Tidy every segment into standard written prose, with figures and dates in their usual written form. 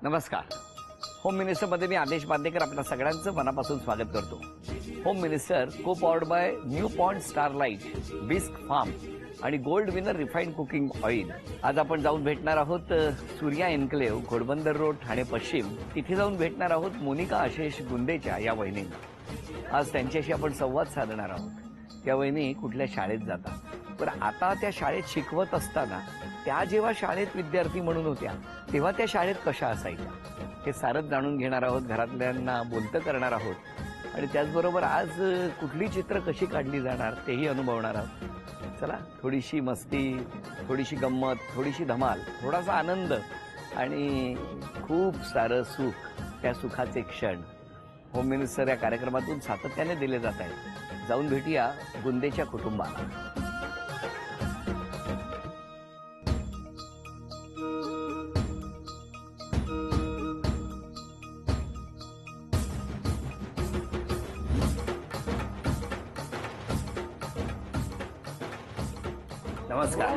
नमस्कार. होम मिनिस्टरमध्ये मी आदेश बांदेकर आपल्या सगळ्यांचं मनापासून स्वागत करतो. Home minister co powered by new point starlight, Bisk farm आणि gold winner refined cooking oil. आज आपण जाऊन भेटणार आहोत सूर्या एन्क्लेव्ह, घोडबंदर रोड, ठाणे पश्चिम. तिथे जाऊन भेटणार आहोत मोनिका आशिष गुंदेच्या या वहिनींना. आज त्यांच्याशी आपण संवाद साधणार आहोत. त्या वहिनी कुठल्या शाळेत जातात, पण आता त्या शाळेत शिकवत असताना त्या जेव्हा शाळेत विद्यार्थी म्हणून होत्या तेव्हा त्या शाळेत कशा असायच्या हे सारच जाणून घेणार आहोत. घरातल्यांना बोलतं करणार आहोत आणि त्याचबरोबर आज कुठली चित्र कशी काढली जाणार तेही अनुभवणार आहोत. चला, थोडीशी मस्ती, थोडीशी गंमत, थोडीशी धमाल, थोडासा आनंद आणि खूप सारं सुख. त्या सुखाचे क्षण होम मिनिस्टर या कार्यक्रमातून सातत्याने दिले जात आहेत. जाऊन भेटूया गुंदेच्या कुटुंबाला. नमस्कार.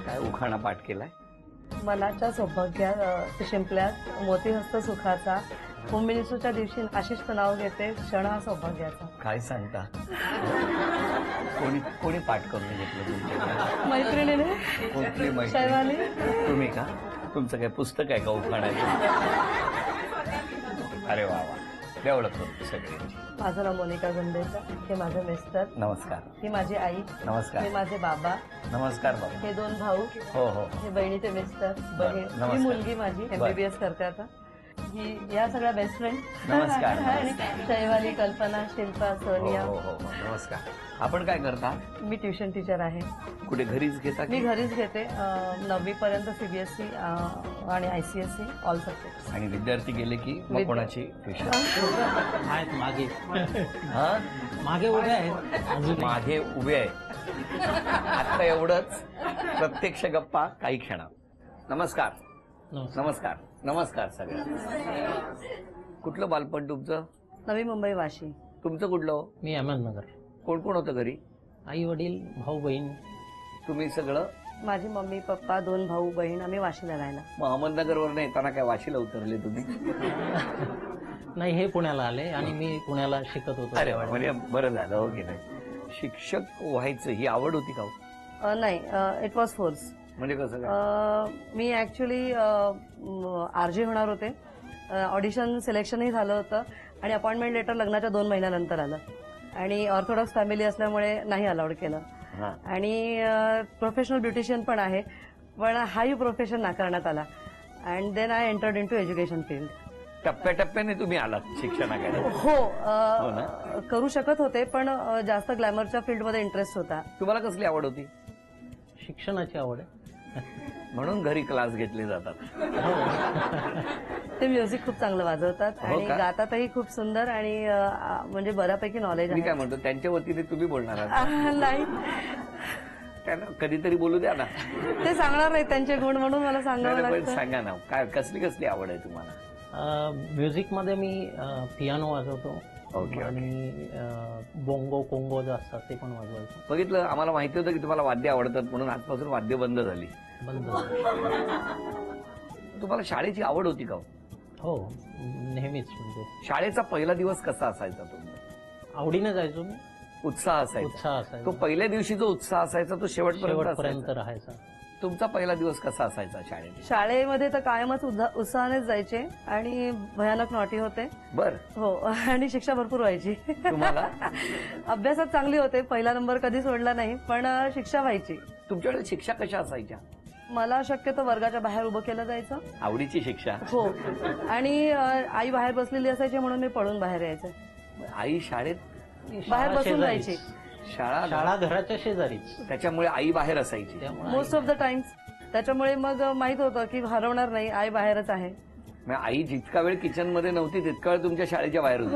काय उखाणा पाठ केलाय? मनाच्या सौभाग्यात शिंपल्यात मोती हस्त सुखाचा, होम मिनिस्टरच्या दिवशी आशिषचं नाव घेते, क्षण हा सौभाग्याचा. काय सांगता? कोणी पाठ करून घेतलं तुमच्या? मैत्रिणीने. कुठली मैत्रीण? शैवाली. तुम्ही का? तुमचं काय पुस्तक आहे का उखाणाचं? अरे वा वा, देवळं करू सगळ्यांची. माझं नाव मोनिका गुंदेचा, हे माझे मिस्टर. नमस्कार. ही माझी आई. नमस्कार. हे माझे बाबा. नमस्कार बाबा. हे 2 भाऊ. हो हो. हे बहिणीचे मिस्टर. बहीण. नमस्कार. ही मुलगी माझी MBBS करते आता. ही या सगळ्या बेस्ट फ्रेंड. नमस्कार. आणि शैवाली, कल्पना, शिल्पा, सोनिया. हो हो हो. नमस्कार. आपण काय करता? मी ट्युशन टीचर आहे. कुठे घरीच घेता? मी घरीच घेते. 9वी पर्यंत CBSE आणि ICSE ऑल सब्जेक्ट. आणि विद्यार्थी गेले की मग कोणाची ट्युशन? आहेत मागे. हा, मागे उभे आहेत अजून. मागे उभे आहे. आता एवढंच. प्रत्यक्ष गप्पा काही क्षणात. नमस्कार. नमस्कार. नमस्कार सगळ्यांना. कुठलं बालपण तुमचं? नवी मुंबई, वाशी. तुमचं कुठलं हो? मी अहमदनगर. कोण कोण होतं घरी? आई वडील, भाऊ बहीण. तुम्ही सगळं? माझी मम्मी, पप्पा, 2 भाऊ, बहीण. आम्ही वाशीला राहायला. मग अहमदनगरवरून येताना काय वाशीला उतरले तुम्ही? नाही, हे पुण्याला आले आणि मी पुण्याला शिकत होतो. अरे वा, म्हणजे बरं झालं हो की नाही. शिक्षक व्हायचं ही आवड होती का हो? नाही, इट वॉज फोर्स. म्हणजे कसं काय? मी ऍक्च्युली RJ होणार होते. ऑडिशन सिलेक्शनही झालं होतं आणि अपॉइंटमेंट लेटर लग्नाच्या 2 महिन्यानंतर आलं आणि ऑर्थोडॉक्स फॅमिली असल्यामुळे नाही अलाउड केलं. आणि प्रोफेशनल ब्युटिशियन पण आहे, पण हाही प्रोफेशन नाकारण्यात आला. And then I entered into education field. टप्प्याटप्प्याने तुम्ही आलात शिक्षणाकडे? हो, करू शकत होते, पण जास्त ग्लॅमरच्या फील्डमध्ये इंटरेस्ट होता. तुम्हाला कसली आवड होती? शिक्षणाची आवड आहे. म्हणून घरी क्लास घेतले जातात. ते म्युझिक खूप चांगलं वाजवतात हो आणि का? गातातही खूप सुंदर आणि म्हणजे बऱ्यापैकी नॉलेज मी आहे. काय म्हणतो, त्यांच्या वतीने तुम्ही बोलणार आहात? नाही, त्यांना कधीतरी बोलू द्या ना. ते सांगणार नाही त्यांचे गुण, म्हणून मला सांगावं नाही, पण लागतं. सांगा ना, काय कसली कसली आवड आहे तुम्हाला? म्युझिकमध्ये मी पियानो वाजवतो. ओके. आणि बोंगो कोंगो जे असतात ते पण वाजवायचो. बघितलं, आम्हाला माहिती होतं की तुम्हाला वाद्य आवडतात म्हणून आजपासून वाद्य बंद झाली. बंद. तुम्हाला शाळेची आवड होती का? हो, नेहमीच. म्हणजे शाळेचा पहिला दिवस कसा असायचा तुमचा? आवडीने जायचो मी. उत्साह असायचा? उत्साह असायचा. तो पहिल्या दिवशी जो उत्साह असायचा तो शेवटपर्यंत शेवटपर्यंत असायचा? राहायचा. तुमचा पहिला दिवस कसा असायचा शाळेत? शाळेमध्ये तर कायमच उत्साहानेच जायचे आणि भयानक नॉटी होते. बर. हो, आणि शिक्षा भरपूर व्हायची. तुम्हाला? अभ्यासात चांगली होते, पहिला नंबर कधी सोडला नाही, पण शिक्षा व्हायची. तुमच्याकडे शिक्षा कशा असायच्या? मला शक्यतो वर्गाच्या बाहेर उभं केलं जायचं. आवडीची शिक्षा? हो, आणि आई बाहेर बसलेली असायची म्हणून मी पळून बाहेर यायचं. आई शाळेत बाहेर बसून शेजारीच. जायची. शाळा घराच्या शेजारीच. त्याच्यामुळे आई बाहेर असायची? Most of the times. त्याच्यामुळे मग माहित होतं की हरवणार नाही, आई बाहेरच आहे. आई जितका वेळ किचन मध्ये नव्हती तितका वेळ तुमच्या शाळेच्या बाहेर होती?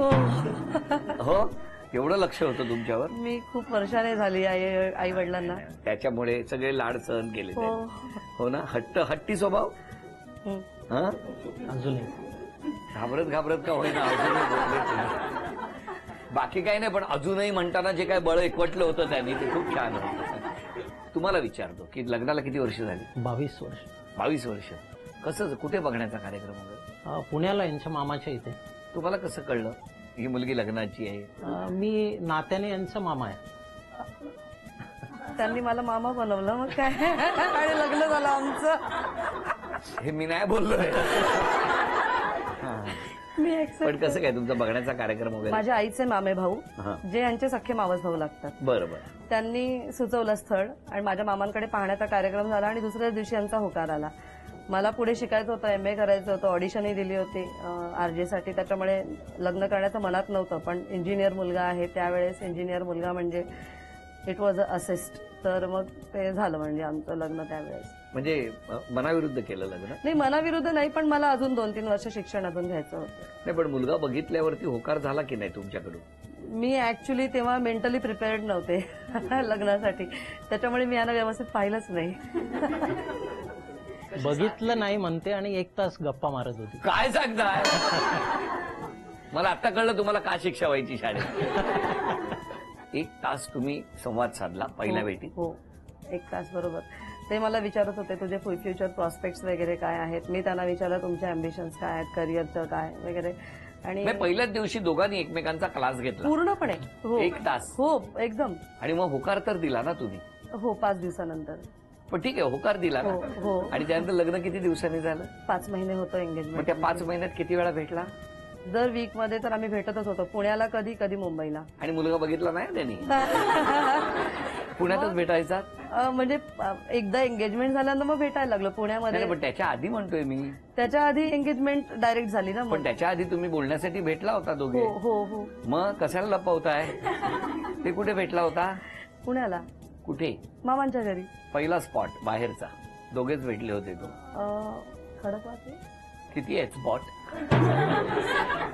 हो, एवढं लक्ष होतं तुमच्यावर? मी खूप वर्षाने झाली आई वडिलांना. त्याच्यामुळे सगळे लाड सहन केले. हो. हो ना. हट्टी स्वभाव? अजूनही घाबरत का होईना अजूनही बोलले तुम्ही. बाकी काही नाही, पण अजूनही म्हणताना जे काय बळ एकवटलं होतं त्यांनी ते खूप छान होतं. तुम्हाला विचारतो की लग्नाला किती वर्ष झाली? 22 वर्ष. 22 वर्ष. कसं, कुठे बघण्याचा कार्यक्रम वगैरे? पुण्याला यांच्या मामाच्या इथे. तुम्हाला कसं कळलं ही मुलगी लग्नाची आहे? मी नात्याने यांचा मामा आहे. त्यांनी मला मामा बनवलं, मग काय आणि लग्न झालं आमचं. हे मी नाही बोललोय. मी पण accept कसं काय तुमचा बघण्याचा कार्यक्रम वगैरे? माझ्या आईचे मामे भाऊ, हा. जे यांचे सख्खे मावस भाऊ लागतात, बरं बरं. त्यांनी सुचवलं स्थळ आणि माझ्या मामांकडे पाहण्याचा कार्यक्रम झाला आणि दुसऱ्याच दिवशी यांचा होकार आला. मला पुढे शिकायचं होतं, MA करायचं होतं, ऑडिशनही दिली होती RJ साठी, त्याच्यामुळे लग्न करण्याचं मनात नव्हतं. पण इंजिनियर मुलगा आहे, त्यावेळेस इंजिनियर मुलगा म्हणजे इट वॉज अ असिस्ट. तर मग ते झालं म्हणजे आमचं लग्न त्यावेळेस. म्हणजे मनाविरुद्ध केलं लग्न? नाही, मनाविरुद्ध नाही, पण मला अजून 2-3 वर्ष शिक्षण अजून घ्यायचं होतं. नाही, पण मुलगा बघितल्यावरती होकार झाला की नाही तुमच्याकडून? मी ऍक्च्युली तेव्हा मेंटली प्रिपेअर्ड नव्हते लग्नासाठी, त्याच्यामुळे मी यांना व्यवस्थित पाहिलंच नाही. बघितलं नाही म्हणते आणि 1 तास गप्पा मारत होती. काय सांगताय? मला आता कळलं तुम्हाला का शिक्षा व्हायची शाळेत. 1 तास तुम्ही संवाद साधला पहिल्या भेटीत? हो, 1 तास बरोबर. ते मला विचारत होते तुझे फ्युचर प्रॉस्पेक्ट्स वगैरे काय आहेत. मी त्यांना विचारलं तुमचे अम्बिशन्स काय आहेत, करिअरचं काय वगैरे. आणि नाही, पहिल्याच दिवशी दोघांनी एकमेकांचा क्लास घेतला पूर्णपणे. हो, 1 तास. हो, एकदम. आणि मग होकार तर दिला ना तुम्ही? हो, 5 दिवसानंतर. पण ठीक आहे, होकार दिला ना. हो, हो. आणि त्यानंतर लग्न किती दिवसांनी झालं? 5 महिने होतं मग एंगेजमेंट. त्या 5 महिन्यात किती वेळा भेटला? दर वीक मध्ये तर आम्ही भेटतच होतो, पुण्याला कधी कधी मुंबईला. आणि मुलगा बघितला नाही त्यांनी? पुण्यातच भेटायचा? म्हणजे एकदा एंगेजमेंट झाल्यानंतर मग भेटायला लागलो पुण्यामध्ये. नाही, पण त्याच्या आधी म्हणतोय मी. त्याच्या आधी एंगेजमेंट डायरेक्ट झाली ना. पण त्याच्या आधी तुम्ही बोलण्यासाठी भेटला होता दोघे? हो हो हो. मग कशाला लपवताय? ते कुठे भेटला होता? पुण्याला. कुठे? मामांच्या घरी. पहिला स्पॉट बाहेरचा, दोघेच भेटले होते तो? खडकवासला. किती आहे स्पॉट?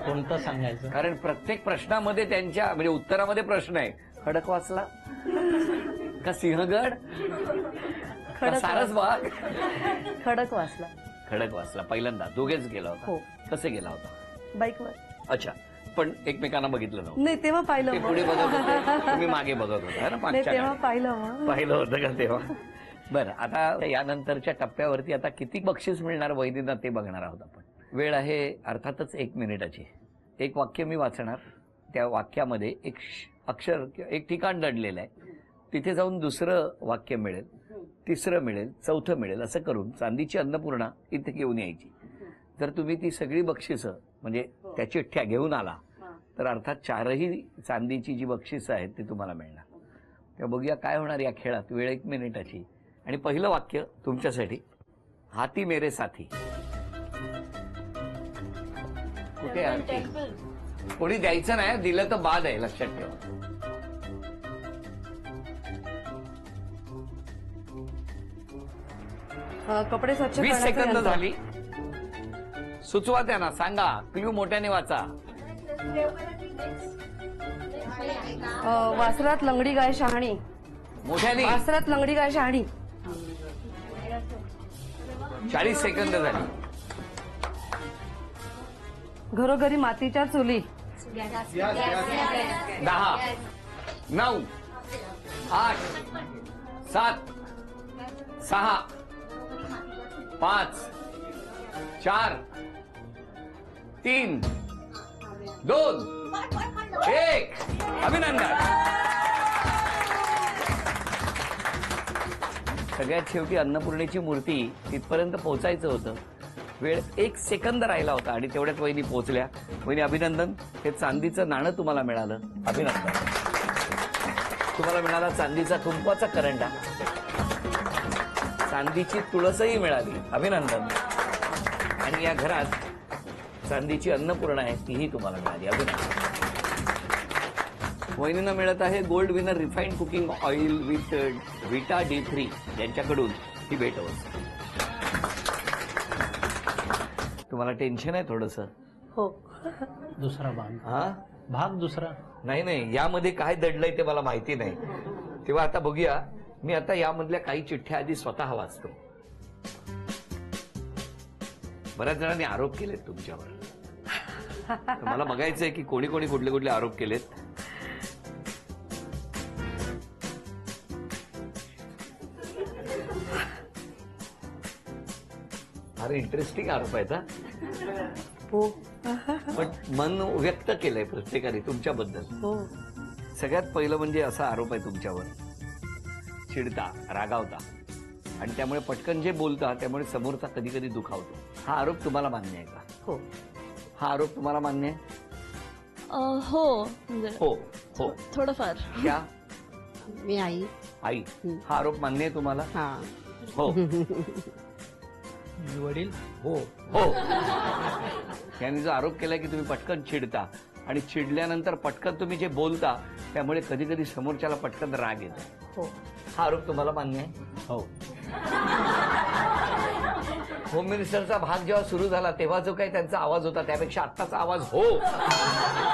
कोणतं सांगायचं? कारण प्रत्येक प्रश्नामध्ये त्यांच्या म्हणजे उत्तरामध्ये प्रश्न आहे. खडकवासला का सिंहगड का सारसबाग? खडकवासला. खडकवासला पहिल्यांदा दोघेच गेला होता? हो. कसे गेला होता? बाईकवर. अच्छा, पण एकमेकांना बघितलं नव्हतं? नाही, तेव्हा पाहिलं ते मग. पुढे बघत होते, तुम्ही मागे बघत होता ना नाही, मागच्या तेव्हा गाडीत. पाहिलं मग. पाहिलं होतं का तेव्हा? बरं, आता यानंतरच्या टप्प्यावरती आता किती बक्षीस मिळणार वैदिना ते बघणार आहोत आपण. वेळ आहे अर्थातच 1 मिनिटाची. एक वाक्य मी वाचणार, त्या वाक्यामध्ये एक अक्षर एक ठिकाण दडलेलं आहे, तिथे जाऊन दुसरं वाक्य मिळेल, तिसरं मिळेल, चौथं मिळेल, असं करून चांदीची अन्नपूर्णा इथे घेऊन यायची. जर तुम्ही ती सगळी बक्षिसं म्हणजे त्या चिठ्ठ्या घेऊन आला तर अर्थात 4ही चांदीची जी बक्षिसं आहेत ती तुम्हाला मिळणार. तेव्हा बघूया काय होणार या खेळात. वेळ 1 मिनिटाची. आणि पहिलं वाक्य तुमच्यासाठी, हाती मेरे साथी. कुठे आहे? कोणी द्यायचं नाही, दिलं तर बाद आहे, लक्षात ठेवा. कपडे स्वच्छ 20 करण्याचं सेकंद यंत्र. झाली. सुचवा त्यांना, सांगा, क्ल्यू मोठ्याने वाचा. वासरात लंगडी गाय शहाणी. मोठ्याने. वासरात लंगडी गाय शहाणी. 40 सेकंद झाली. घरोघरी मातीच्या चुली. 10 9 8 7 6 5 4 3 2 1. अभिनंदन. सगळ्यात शेवटी अन्नपूर्णेची मूर्ती तिथपर्यंत पोहोचायचं होतं. वेळ 1 सेकंद राहिला होता आणि तेवढ्यात वहिनी पोहोचल्या. वहिनी अभिनंदन. हे चांदीचं नाणं तुम्हाला मिळालं. अभिनंदन. तुम्हाला मिळाला चांदीचा कुंकवाचा करंडा, चांदीची तुळसही मिळाली. अभिनंदन. आणि या घरात चांदीची अन्नपूर्णा आहे तीही तुम्हाला मिळाली. अभिनंदन. वहिनींना मिळत आहे gold winner refined cooking oil with विटा D3 यांच्याकडून ही भेटवस्तू. तुम्हाला टेन्शन आहे थोडस? हो. दुसरा भाग. हा, भाग दुसरा. नाही, यामध्ये काय दडलंय ते मला माहिती नाही. तेव्हा आता बघूया. मी आता यामधल्या काही चिठ्ठ्या आधी स्वतः वाचतो. बऱ्याच जणांनी आरोप केलेत तुमच्यावर. तर मला बघायचंय की कोणी कोणी कुठले कुठले आरोप केलेत. अरे इंटरेस्टिंग आरोप आहेत हा. हो पण मन व्यक्त केलंय प्रत्येकाने तुमच्याबद्दल. हो सगळ्यात पहिलं म्हणजे असा आरोप आहे तुमच्यावर, चिडता, रागावता आणि त्यामुळे पटकन जे बोलता त्यामुळे समोरचा कधी कधी दुखावतो. हा आरोप तुम्हाला मान्य आहे का? हो हा आरोप तुम्हाला मान्य आहे? हो म्हणजे हो हो. थोडंफार. क्या मी आई. आई, हा आरोप मान्य आहे तुम्हाला? हा. हो वडील. हो हो. यांनी जो आरोप केलाय की तुम्ही पटकन चिडता आणि चिडल्यानंतर पटकन तुम्ही जे बोलता त्यामुळे कधी कधी समोरच्याला पटकन राग येतो. हो हा आरोप तुम्हाला मान्य आहे? हो. होम मिनिस्टरचा भाग जेव्हा सुरू झाला तेव्हा जो काही त्यांचा आवाज होता त्यापेक्षा आत्ताचा आवाज हो,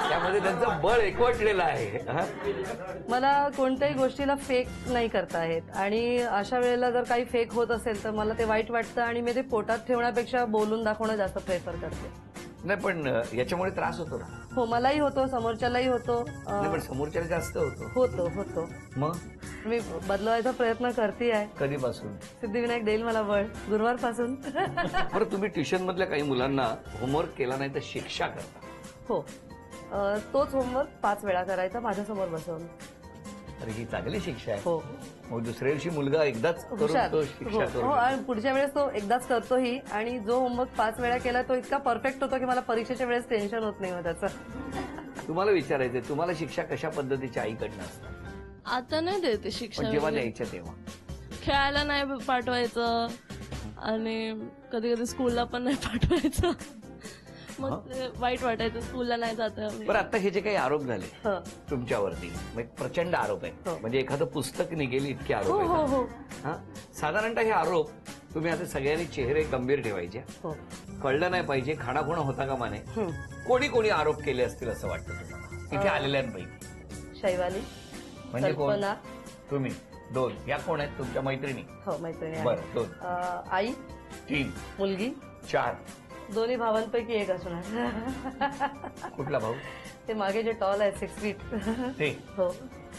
त्यामध्ये त्यांचं बळ एकवटलेलं आहे. हा? मला कोणत्याही गोष्टीला फेक नाही करता येत आणि अशा वेळेला जर काही फेक होत असेल तर मला ते वाईट वाटतं आणि मी ते पोटात ठेवण्यापेक्षा बोलून दाखवणं जास्त प्रेफर करते. नाही पण याच्यामुळे त्रास होतो ना? हो मलाही होतो, समोरच्यालाही होतो. नाही पण समोरच्याला जास्त होतो. होतो मग मी बदलवायचा प्रयत्न करते आहे. कधीपासून? सिद्धिविनायक देईल मला बळ गुरुवारपासून. बरं तुम्ही ट्युशन मधल्या काही मुलांना होमवर्क केला नाही तर शिक्षा करता? हो तोच होमवर्क 5 वेळा करायचा माझ्यासमोर बसवून. अरे ही चांगली शिक्षा आहे. हो मग दुसऱ्या दिवशी मुलगा एकदाच करून हुशार. तो शिक्षा हो करू. आणि पुढच्या वेळेस तो एकदाच करतोही आणि जो होमवर्क 5 वेळा केला तो इतका परफेक्ट होतो की मला परीक्षेच्या वेळेस टेन्शन होत नाही मग त्याचं. तुम्हाला विचारायचंय, तुम्हाला शिक्षा कशा पद्धतीच्या आईकडनं असतात? आता नाही देते शिक्षण. पण जेव्हा द्यायच्या तेव्हा खेळायला नाही पाठवायचं आणि कधी कधी स्कूलला पण नाही पाठवायचं. मग ते वाईट वाटायचं स्कूलला नाही जात. बरं आता हे जे काही आरोप झाले हं. तुमच्यावरती मग प्रचंड आरोप आहे. हो. म्हणजे एखादं पुस्तक निघेल इतके हो आरोप हो आहेत. हो हा? साधारणतः हे आरोप तुम्ही आता सगळ्यांनी चेहरे गंभीर ठेवायचे, हो कळलं नाही पाहिजे, खाणाखुणा होता का माने. हं. कोणी कोणी आरोप केले असतील असं वाटतं तुम्हाला इथे आलेल्यांपैकी? शैवाली, म्हणजे कोण? कल्पना. तुम्ही 2. या कोण आहेत तुमच्या मैत्रिणी? हो मैत्रिणी आहे. बरं 2. आई, 3. मुलगी, 4. दोन्ही भावांपैकी एक असणार. कुठला भाऊ? ते मागे जे टॉल आहे 6 फीट. ते. हो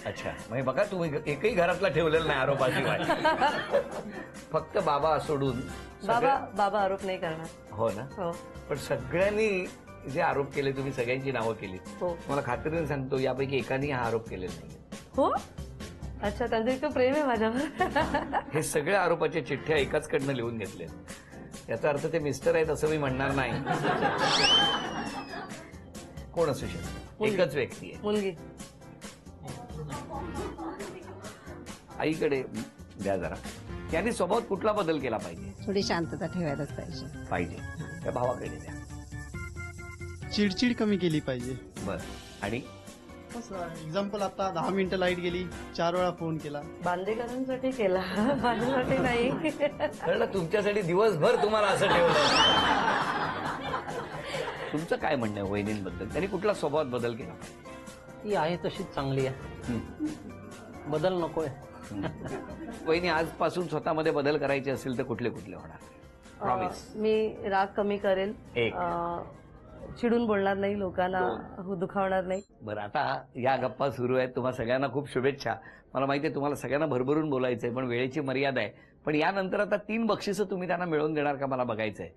अच्छा म्हणजे बघा तुम्ही एकही घरातला ठेवलेला नाही आरोपाशिवाय. फक्त बाबा सोडून बाबा आरोप नाही करणार. हो ना. हो पण सगळ्यांनी जे आरोप केले तुम्ही सगळ्यांची नावं केली. हो मला खात्रीने सांगतो यापैकी एकाने हा आरोप केलेला नाही. हो अच्छा त्यांचं इतकं प्रेम आहे माझ्यावर. हे सगळे आरोपाच्या चिठ्ठ्या एकाच कडनं लिहून घेतल्या. याचा अर्थ ते मिस्टर आहेत असं मी म्हणणार नाही. कोण असू शकतो? एकच व्यक्ती आहे. मुलगी. आईकडे द्या जरा. यांनी स्वभावात कुठला बदल केला पाहिजे? थोडी शांतता ठेवायलाच पाहिजे. पाहिजे त्या भावाकडे द्या. चिडचिड कमी केली पाहिजे. बर. आणि एक्झाम्पल आता 10 मिनिटं लाईट गेली, 4 वेळा फोन केला. बांदेकरांसाठी केला माझ्यासाठी नाही. कळलं तुमच्यासाठी दिवसभर तुम्हाला असं ठेवलं. तुमचं काय म्हणणं आहे वहिनींबद्दल? त्यांनी कुठला स्वभावात बदल केला? ती आहे तशीच चांगली आहे, बदल नकोय. वहिनी आजपासून स्वतःमध्ये बदल करायचे असेल तर कुठले कुठले होणार? प्रॉमिस. मी राग कमी करेल. 1. चिडून बोलणार नाही, लोकांना दुखावणार नाही. बरं आता या गप्पा सुरू आहेत. तुम्हाला सगळ्यांना खूप शुभेच्छा. मला माहिती आहे तुम्हाला सगळ्यांना भरभरून बोलायचंय पण वेळेची मर्यादा आहे. पण यानंतर आता 3 बक्षिसं तुम्ही त्यांना मिळवून देणार का मला बघायचंय.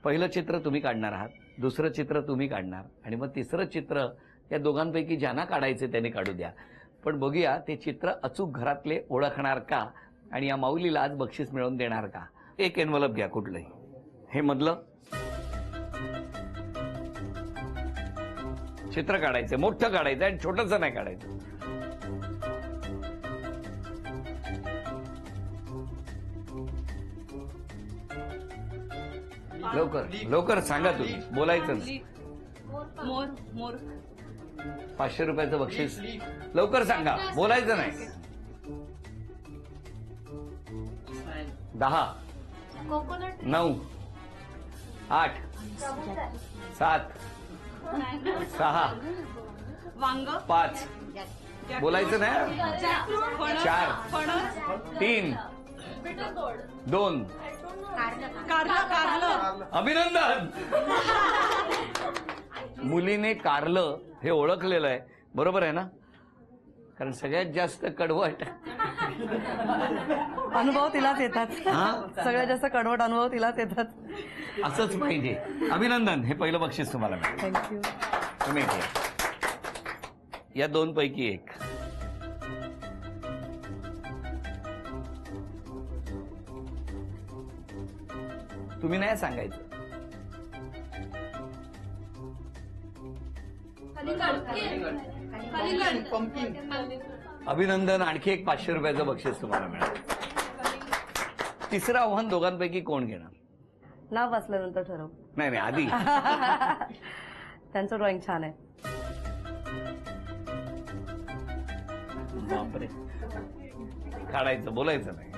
पहिलं चित्र तुम्ही काढणार आहात, दुसरं चित्र तुम्ही काढणार आणि मग तिसरं चित्र या दोघांपैकी ज्यांना काढायचे त्यांनी काढू द्या. पण बघूया ते चित्र अचूक घरातले ओळखणार का आणि या माऊलीला आज बक्षीस मिळवून देणार का. एक एन्व्हलप घ्या कुठलंही. हे मधलं चित्र काढायचंय, मोठं काढायचं आणि छोटंसं नाही काढायचं. लवकर लवकर सांगा तुम्ही, बोलायचं नाही. 500 रुपयाचं बक्षीस. लवकर सांगा, बोलायचं नाही. 10 9 8 7 6 5 बोलायचं नाही. 4 3 2 अभिनंदन. मुलीने कारलं हे ओळखलेलं आहे, बरोबर आहे ना? कारण सगळ्यात जास्त कडवट अनुभव तिलाच येतात. हा? सगळ्यात जास्त कडवट अनुभव तिलाच येतात. असंच पाहिजे. अभिनंदन, हे पहिलं बक्षीस तुम्हाला मिळेल. थँक्यू. तुम्ही घ्या. या दोन पैकी एक. तुम्ही नाही सांगायचं. अभिनंदन, आणखी एक 500 रुपयाचं बक्षीस तुम्हाला मिळालं. तिसरं आव्हान दोघांपैकी कोण घेणार? नाव वाचल्यानंतर ठरव. नाही नाही, आधी त्यांचं ड्रॉइंग छान आहे. बापरे, काढायचं, बोलायचं नाही.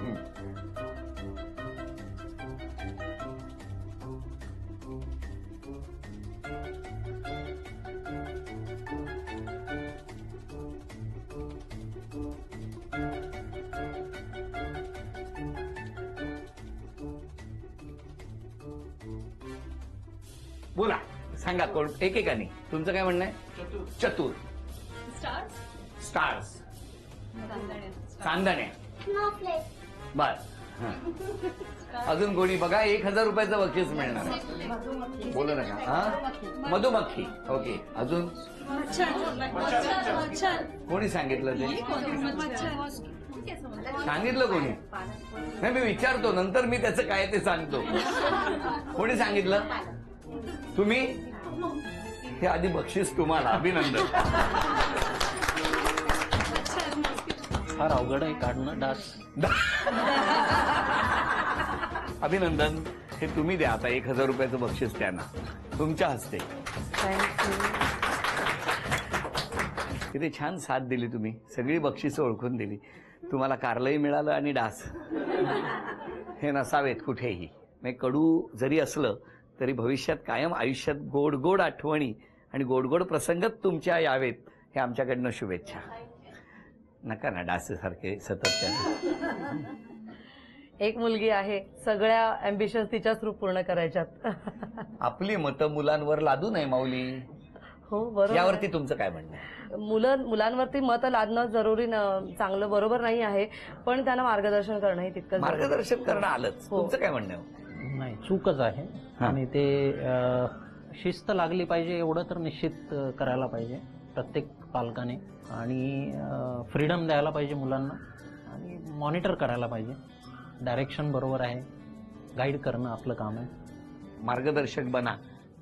बोला, सांगा कोण, एकेकाने. तुमचं काय म्हणणं आहे? चतुर. स्टार्स. चांदण्या. बर. अजून कोणी? बघा, 1000 रुपयाचं बक्षीस मिळणार आहे. बोलू नका. हा, मधुमक्खी. ओके. अजून कोणी सांगितलं ते? सांगितलं कोणी? नाही, मी विचारतो, नंतर मी त्याचं काय ते सांगतो. कोणी सांगितलं? तुम्ही? हे आधी बक्षीस तुम्हाला. अभिनंदन. फार अवघड आहे काढणं डास. अभिनंदन, हे तुम्ही द्या आता. 1000 रुपयाचं बक्षीस त्यांना तुमच्या हस्ते. थँक्यू. किती छान साथ दिली तुम्ही. सगळी बक्षिसं ओळखून दिली. तुम्हाला कारलंही मिळालं आणि डास हे नसावेत कुठेही. म्हणजे कडू जरी असलं तरी भविष्यात कायम आयुष्यात गोड गोड आठवणी आणि गोड गोड प्रसंगच तुमच्या यावेत, हे आमच्याकडनं शुभेच्छा. नका ना डासेसारखे सतत. एक मुलगी आहे, सगळ्या अँबिशन तिच्याच थ्रू पूर्ण करायच्यात. आपली मतं मुलांवर लादू नये माऊली. हो, बरोबर. यावरती तुमचं काय म्हणणं आहे? मुलांवरती मत लादणं जरुरी चांगलं बरोबर नाही आहे, पण त्यांना मार्गदर्शन करणं हे तितकंच. मार्गदर्शन करणं आलंच. हो. तुमचं काय म्हणणं आहे? नाही, चूकच आहे. आणि ते शिस्त लागली पाहिजे एवढं तर निश्चित करायला पाहिजे प्रत्येक पालकाने. आणि फ्रीडम द्यायला पाहिजे मुलांना आणि मॉनिटर करायला पाहिजे. डायरेक्शन बरोबर आहे, गाईड करणं आपलं काम आहे. मार्गदर्शक बना,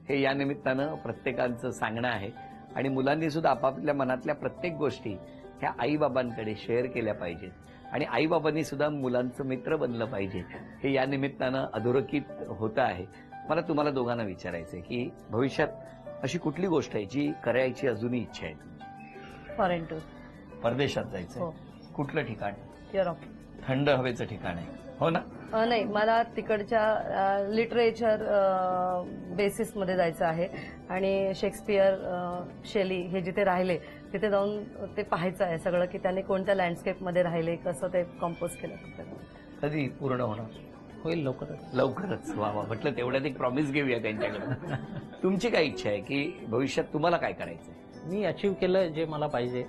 हे या निमित्तानं प्रत्येकाचं सांगणं आहे. आणि मुलांनी सुद्धा आपापल्या मनातल्या प्रत्येक गोष्टी ह्या आईबाबांकडे शेअर केल्या पाहिजेत. आणि आईबाबांनी सुद्धा मुलांचं मित्र बनलं पाहिजे, हे या निमित्तानं अधोरेखित होतं आहे. मला तुम्हाला दोघांना विचारायचं आहे की भविष्यात अशी कुठली गोष्ट आहे जी करायची अजूनही इच्छा आहे? Foreign tour. परदेशात जायचं. हो. कुठलं ठिकाण? युरोप. थंड हवेचं ठिकाण आहे, हो ना? नाही, मला तिकडच्या लिटरेचर बेसिसमध्ये जायचं आहे आणि शेक्सपियर, शेली हे जिथे राहिले तिथे जाऊन ते पाहायचं आहे सगळं, की त्यांनी कोणत्या लँडस्केपमध्ये राहिले, कसं ते कंपोज केलं. कधी पूर्ण होणार? होईल लवकरच. लवकरच. वा वा, म्हटलं तेवढ्यात एक प्रॉमिस घेऊया त्यांच्याकडे. तुमची काय इच्छा आहे की भविष्यात तुम्हाला काय करायचंय? मी अचीव केलं जे मला पाहिजे.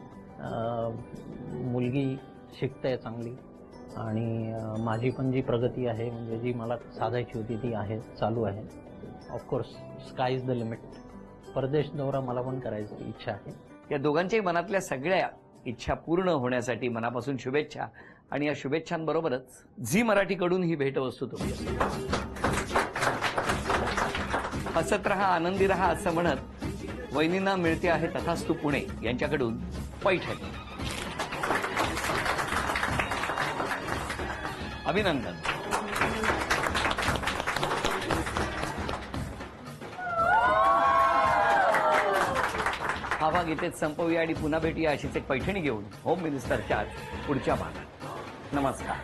मुलगी शिकते चांगली आणि माझी पण जी प्रगती आहे, म्हणजे जी मला साधायची होती ती आहे, चालू आहे. Of course sky is the limit. परदेश दौरा मला पण करायची इच्छा आहे. या दोघांच्याही मनातल्या सगळ्या इच्छा पूर्ण होण्यासाठी मनापासून शुभेच्छा. आणि या शुभेच्छांबरोबरच झी मराठीकडून ही भेटवस्तू तुम्ही. हसत रहा, आनंदी रहा असं म्हणत वहिनींना मिळते आहे तथास्तु पुणे यांच्याकडून पैठणी. अभिनंदन. हा भाग इथेच संपवूया आणि पुन्हा भेटूया अशीच एक पैठणी घेऊन होम मिनिस्टरच्या पुढच्या भागात. नमस्कार.